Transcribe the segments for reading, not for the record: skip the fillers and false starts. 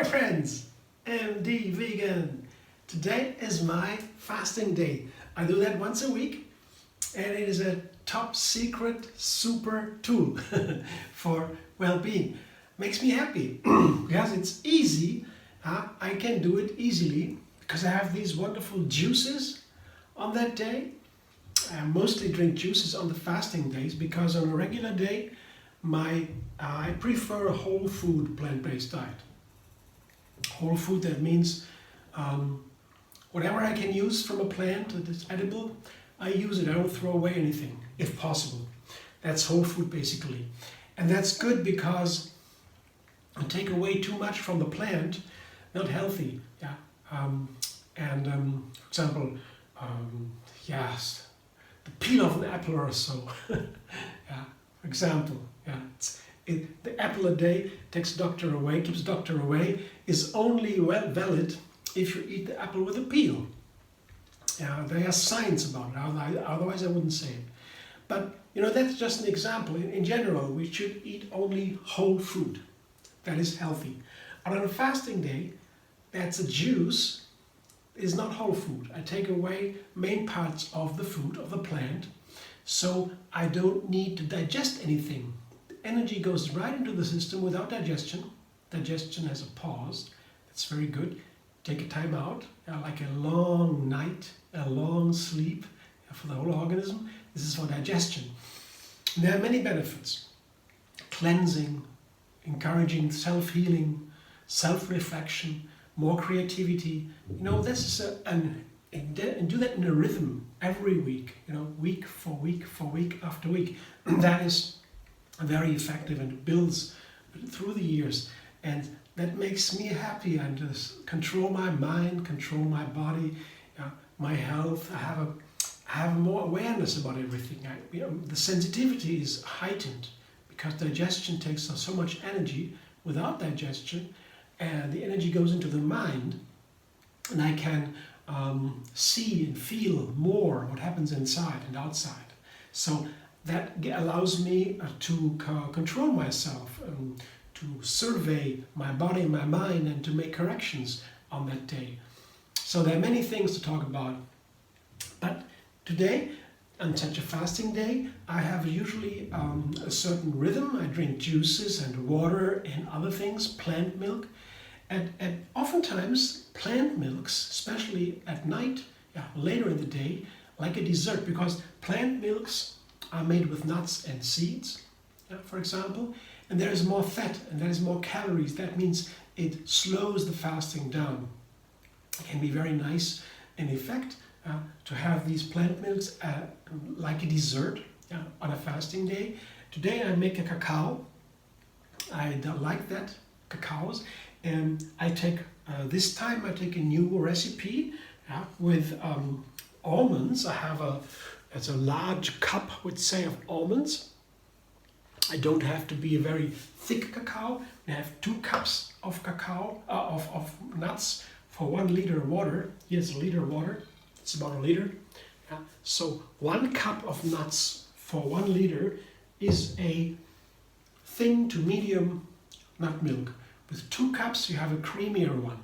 friends, MD Vegan. Today is my fasting day. I do that once a week and it is a top secret super tool for well-being. Makes me happy because it's easy. I can do it easily because I have these wonderful juices on that day. I mostly drink juices on the fasting days because on a regular day I prefer a whole food plant-based diet. Whole food, that means whatever I can use from a plant that is edible, I use it. I don't throw away anything, if possible. That's whole food basically. And that's good because I take away too much from the plant, not healthy. Yeah. For example, yes, the peel of an apple or so. Yeah, for example, yeah, the apple a day keeps doctor away, is only valid if you eat the apple with a peel. Yeah, there is science about it, otherwise I wouldn't say it. But you know, that's just an example. In general, we should eat only whole food that is healthy. And on a fasting day, that's a juice, is not whole food. I take away main parts of the food, of the plant, so I don't need to digest anything. The energy goes right into the system without digestion. Digestion has a pause. That's very good. Take a time out, like a long night, a long sleep for the whole organism. This is for digestion. And there are many benefits. Cleansing, encouraging self-healing, self-reflection, more creativity. You know, this is and do that in a rhythm every week, you know, week for week after week. That is very effective and it builds through the years, and that makes me happy. And just control my mind, control my body, my health. I have more awareness about everything. The sensitivity is heightened because digestion takes so much energy. Without digestion, and the energy goes into the mind, and I can see and feel more what happens inside and outside. So that allows me to control myself, to survey my body and my mind, and to make corrections on that day. So there are many things to talk about. But today, on such a fasting day, I have usually a certain rhythm. I drink juices and water and other things, plant milk. And oftentimes plant milks, especially at night, later in the day, like a dessert, because plant milks are made with nuts and seeds, for example, and there is more fat and there is more calories. That means it slows the fasting down. It can be very nice in effect to have these plant milks like a dessert on a fasting day. Today I make a cacao. I don't like that, cacaos. And I take, this time I take a new recipe with almonds. I have it's a large cup, would say, of almonds. I don't have to be a very thick cacao. I have 2 cups of cacao, of nuts for 1 liter of water. Here's a liter of water. It's about a liter. So 1 cup of nuts for 1 liter is a thin to medium nut milk. With 2 cups, you have a creamier one.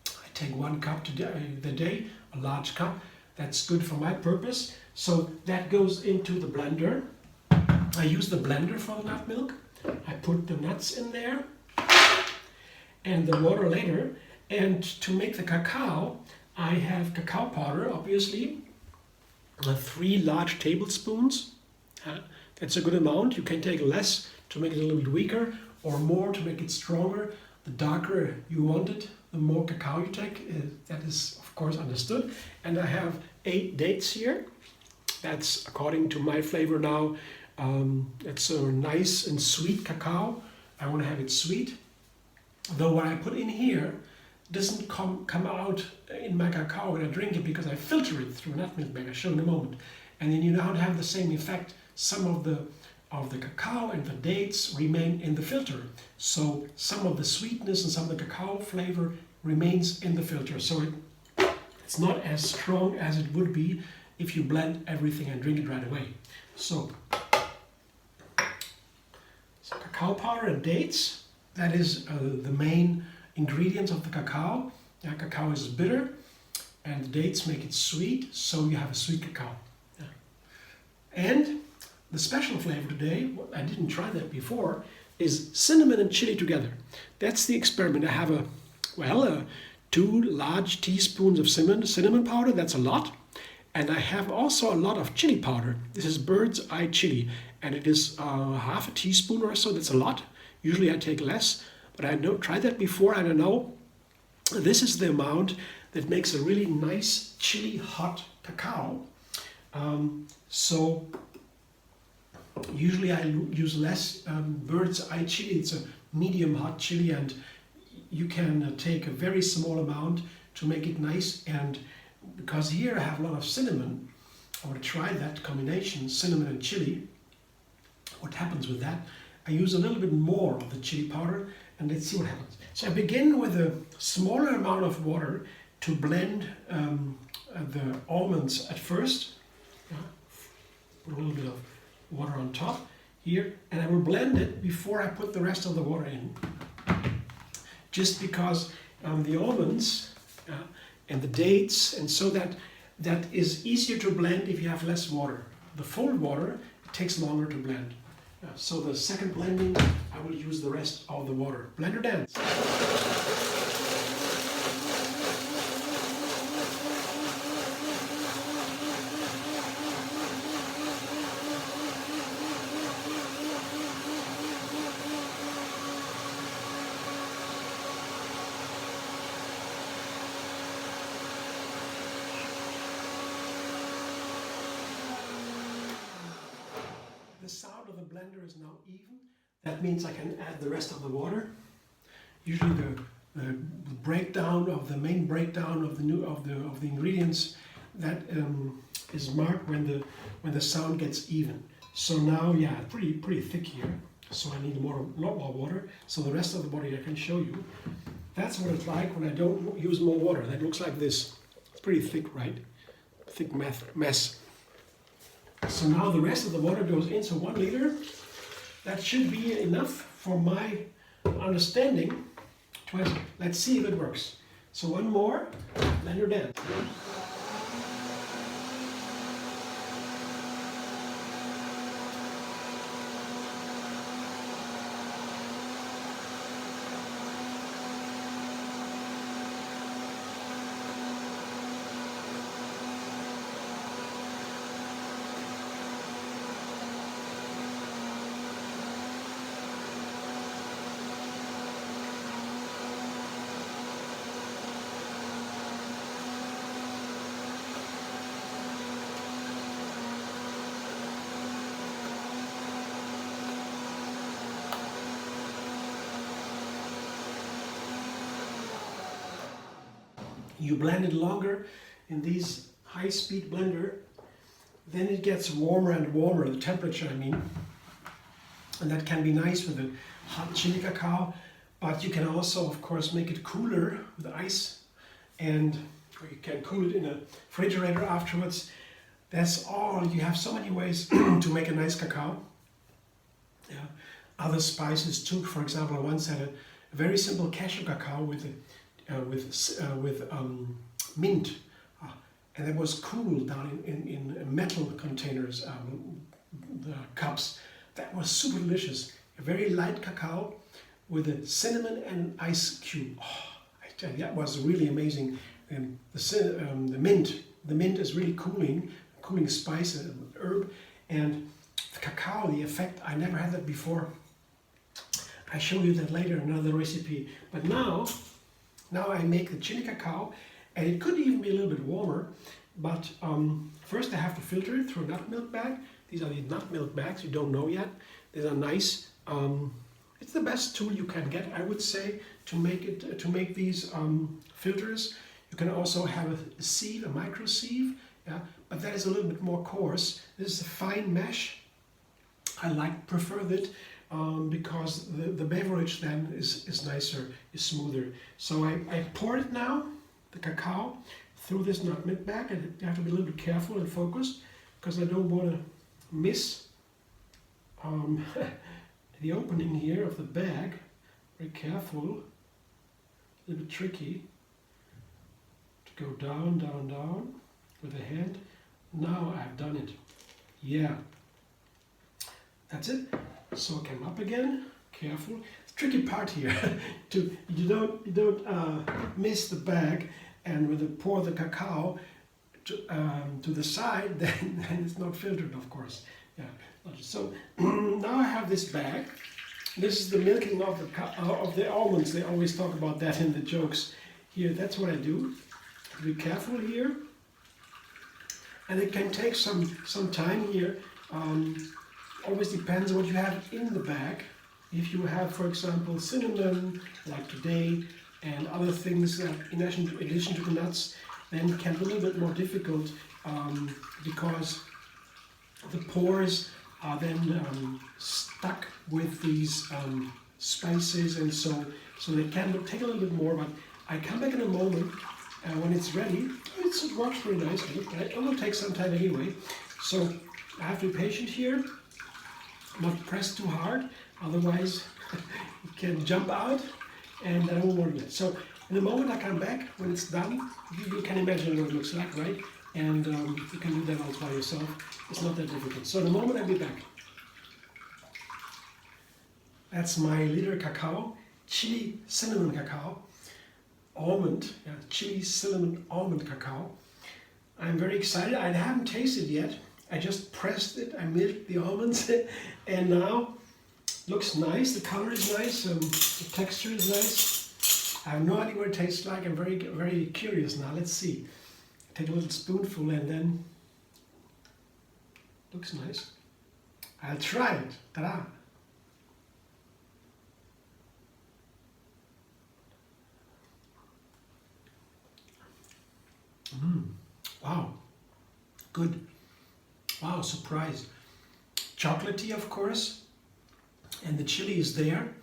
I take 1 cup the day, a large cup. That's good for my purpose. So that goes into the blender. I use the blender for the nut milk. I put the nuts in there and the water later. And to make the cacao, I have cacao powder, obviously, 3 large tablespoons. That's a good amount. You can take less to make it a little bit weaker, or more to make it stronger. The darker you want it, the more cacao you take. That is, of course, understood. And I have 8 dates here. That's according to my flavor now. It's a nice and sweet cacao. I want to have it sweet. Though what I put in here doesn't come out in my cacao when I drink it, because I filter it through a nut milk bag. I'll show in a moment. And then you don't have the same effect. Some of the cacao and the dates remain in the filter. So some of the sweetness and some of the cacao flavor remains in the filter. So it's not as strong as it would be if you blend everything and drink it right away. So cacao powder and dates, that is the main ingredients of the cacao. Yeah, cacao is bitter and the dates make it sweet, so you have a sweet cacao. Yeah. And the special flavor today, I didn't try that before, is cinnamon and chili together. That's the experiment. I have 2 large teaspoons of cinnamon powder, that's a lot. And I have also a lot of chili powder. This is bird's eye chili, and it is half a teaspoon or so, that's a lot. Usually I take less, but I tried that before, I don't know. This is the amount that makes a really nice chili hot cacao. So usually I use less bird's eye chili. It's a medium hot chili, and you can take a very small amount to make it nice. And because here I have a lot of cinnamon, I want to try that combination, cinnamon and chili. What happens with that? I use a little bit more of the chili powder, and let's see what happens. So I begin with a smaller amount of water to blend the almonds at first. Yeah. Put a little bit of water on top here, and I will blend it before I put the rest of the water in. Just because the almonds and the dates, and so that is easier to blend if you have less water. The full water, it takes longer to blend. So the second blending, I will use the rest of the water. Blender dance. The sound of the blender is now even. That means I can add the rest of the water. Usually the breakdown of the main breakdown of the ingredients, that is marked when the sound gets even. So now, yeah, pretty thick here. So I need a lot more water. So the rest of the body I can show you. That's what it's like when I don't use more water. That looks like this. It's pretty thick, right? Thick mess. So now the rest of the water goes in, so 1 liter. That should be enough for my understanding. Let's see if it works. So one more, blender dance. You blend it longer in these high-speed blender, then it gets warmer and warmer, the temperature I mean. And that can be nice with a hot chili cacao, but you can also of course make it cooler with ice, and or you can cool it in a refrigerator afterwards. That's all. You have so many ways to make a nice cacao. Yeah. Other spices too. For example, I once had a very simple cashew cacao with mint, and it was cooled down in metal containers, cups. That was super delicious. A very light cacao with a cinnamon and ice cube. Oh, I tell you, that was really amazing. The mint is really cooling spice, herb, and the cacao, the effect, I never had that before. I show you that later, another recipe. But now I make the chili cacao, and it could even be a little bit warmer, but first I have to filter it through a nutmilk bag. These are the nutmilk bags, you don't know yet. These are nice. It's the best tool you can get, I would say, to make these filters. You can also have a sieve, a micro sieve, yeah, but that is a little bit more coarse. This is a fine mesh. I prefer that. Because the beverage then is nicer, is smoother. So I pour it now, the cacao, through this nutmeg bag, and you have to be a little bit careful and focused, because I don't want to miss the opening here of the bag. Very careful. a little bit tricky to go down, down, down with the hand. Now I've done it. Yeah, that's it. So I come up again. Careful. The tricky part here, you don't miss the bag, and when you pour the cacao to the side, then it's not filtered, of course. Yeah. So now I have this bag. This is the milking of the almonds. They always talk about that in the jokes. Here, that's what I do. Be careful here, and it can take some time here. Always depends on what you have in the bag. If you have, for example, cinnamon, like today, and other things in addition to the nuts, then it can be a little bit more difficult because the pores are then stuck with these spices, and so they can take a little bit more. But I come back in a moment when it's ready. It works very nicely. It will take some time anyway, so I have to be patient here, not press too hard, otherwise it can jump out and I won't want it. So in the moment I come back, when it's done, you can imagine what it looks like, right? And you can do that all by yourself. It's not that difficult. So in a moment I'll be back. That's my liter cacao, chili cinnamon cacao, almond, chili cinnamon almond cacao. I'm very excited. I haven't tasted yet. I just pressed it, I milked the almonds, and now looks nice. The color is nice, the texture is nice. I have no idea what it tastes like. I'm very, very curious now. Let's see. Take a little spoonful and then looks nice. I'll try it. Ta-da! Wow, good. Wow, surprise. Chocolatey, of course, and the chili is there.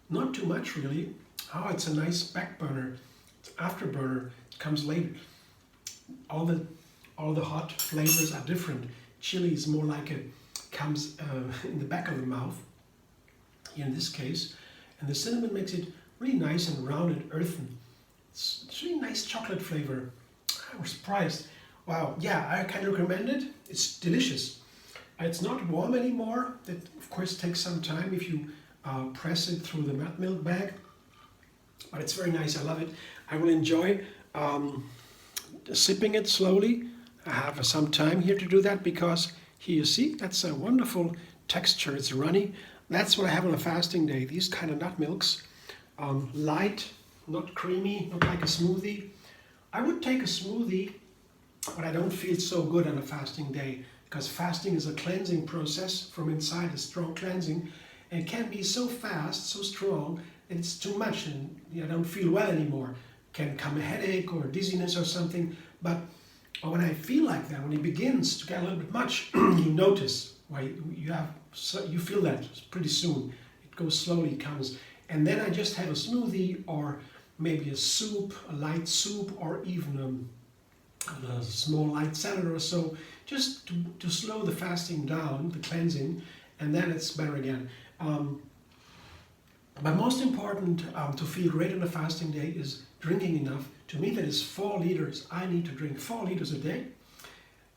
Not too much, really. Oh, it's a nice back burner. It's afterburner. It comes later. All the hot flavors are different. Chili is more like it comes in the back of the mouth, here in this case. And the cinnamon makes it really nice and rounded, earthen. It's really nice chocolate flavor. I was surprised. Wow, yeah, I can recommend it. It's delicious. It's not warm anymore. That, of course, takes some time if you press it through the nutmilk bag. But it's very nice. I love it. I will enjoy sipping it slowly. I have some time here to do that because here you see, that's a wonderful texture. It's runny. That's what I have on a fasting day. These kind of nut milks. Light, not creamy, not like a smoothie. I would take a smoothie, but I don't feel so good on a fasting day because fasting is a cleansing process from inside, a strong cleansing. And it can be so fast, so strong, and it's too much and I don't feel well anymore. Can come a headache or dizziness or something, but when I feel like that, when it begins to get a little bit much, you notice why you feel that pretty soon. It goes slowly, it comes. And then I just have a smoothie or maybe a soup, a light soup, or even a small light salad or so, just to slow the fasting down, the cleansing, and then it's better again. But most important to feel great on a fasting day is drinking enough. To me, that is 4 liters. I need to drink 4 liters a day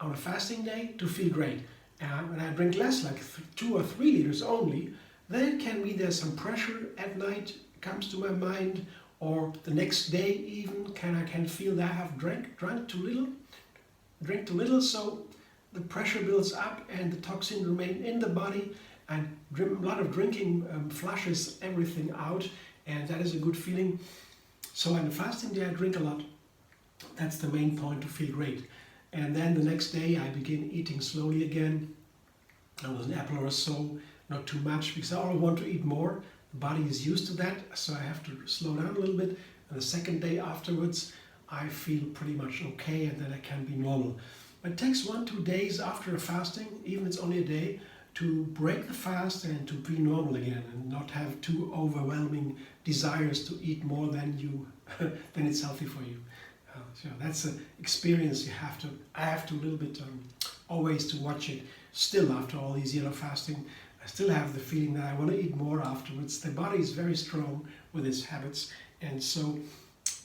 on a fasting day to feel great. When I drink less, like 2 or 3 liters only, then it can be there's some pressure at night comes to my mind, or the next day even I can feel that I have drink too little, so the pressure builds up and the toxin remain in the body, and a lot of drinking flushes everything out, and that is a good feeling. So on the fasting day I drink a lot. That's the main point, to feel great. And then the next day I begin eating slowly again. With an apple or so, not too much, because I always want to eat more. The body is used to that, so I have to slow down a little bit. And the second day afterwards, I feel pretty much okay, and then I can be normal. But it takes 1-2 days after a fasting, even if it's only a day, to break the fast and to be normal again, and not have too overwhelming desires to eat more than than it's healthy for you. So that's an experience I have to a little bit always to watch it. Still, after all these years of fasting, I still have the feeling that I want to eat more afterwards. The body is very strong with its habits, and so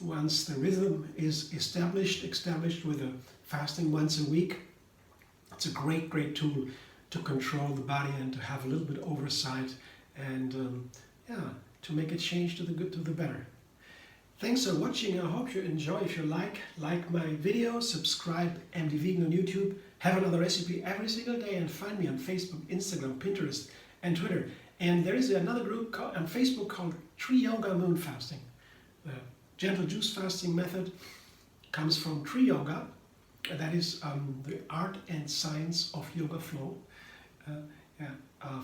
once the rhythm is established with a fasting once a week, it's a great tool to control the body and to have a little bit oversight and to make a change to the good, to the better. Thanks for watching. I hope you enjoy. If you like my video, subscribe MD Vegan on YouTube. Have another recipe every single day and find me on Facebook, Instagram, Pinterest and Twitter. And there is another group on Facebook called Tree Yoga Moon Fasting. The Gentle Juicefasting method comes from Tree Yoga. That is the art and science of yoga flow.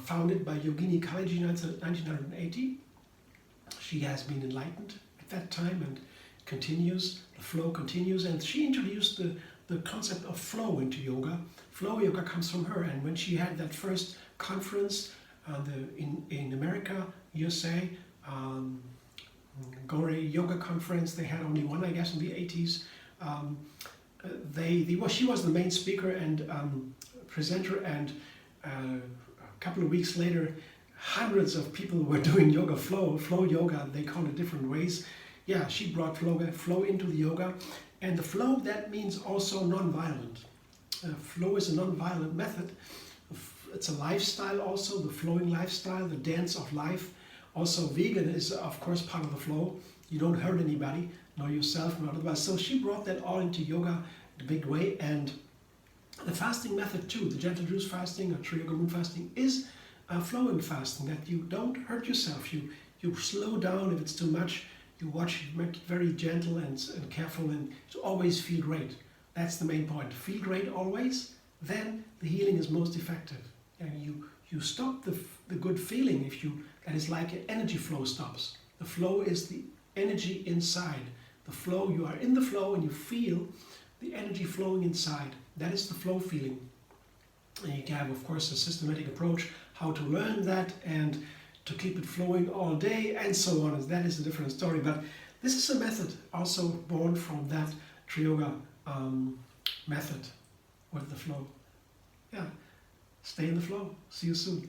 Founded by Yogini Kalaji in 1980. She has been enlightened at that time and continues, the flow continues, and she introduced the concept of flow into yoga. Flow yoga comes from her, and when she had that first conference in America, USA, Gore Yoga Conference, they had only one, I guess, in the 80s. She was the main speaker and presenter, and a couple of weeks later, hundreds of people were doing yoga flow yoga, they call it different ways. Yeah, she brought flow into the yoga, and the flow, that means also non-violent. Flow is a non-violent method. It's a lifestyle also, the flowing lifestyle, the dance of life. Also vegan is of course part of the flow. You don't hurt anybody, nor yourself, nor otherwise. So she brought that all into yoga in a big way, and the fasting method too, the Gentle Juice fasting or Tree Yoga Moon fasting, is flowing fasting, that you don't hurt yourself. You slow down if it's too much. You watch, you make it very gentle and careful, and to always feel great. That's the main point. Feel great always, then the healing is most effective. And you stop the good feeling if that is like an energy flow stops. The flow is the energy inside. The flow, you are in the flow and you feel the energy flowing inside. That is the flow feeling. And you can have, of course, a systematic approach how to learn that and to keep it flowing all day and so on. And that is a different story. But this is a method also born from that Tree Yoga method with the flow. Yeah, stay in the flow. See you soon.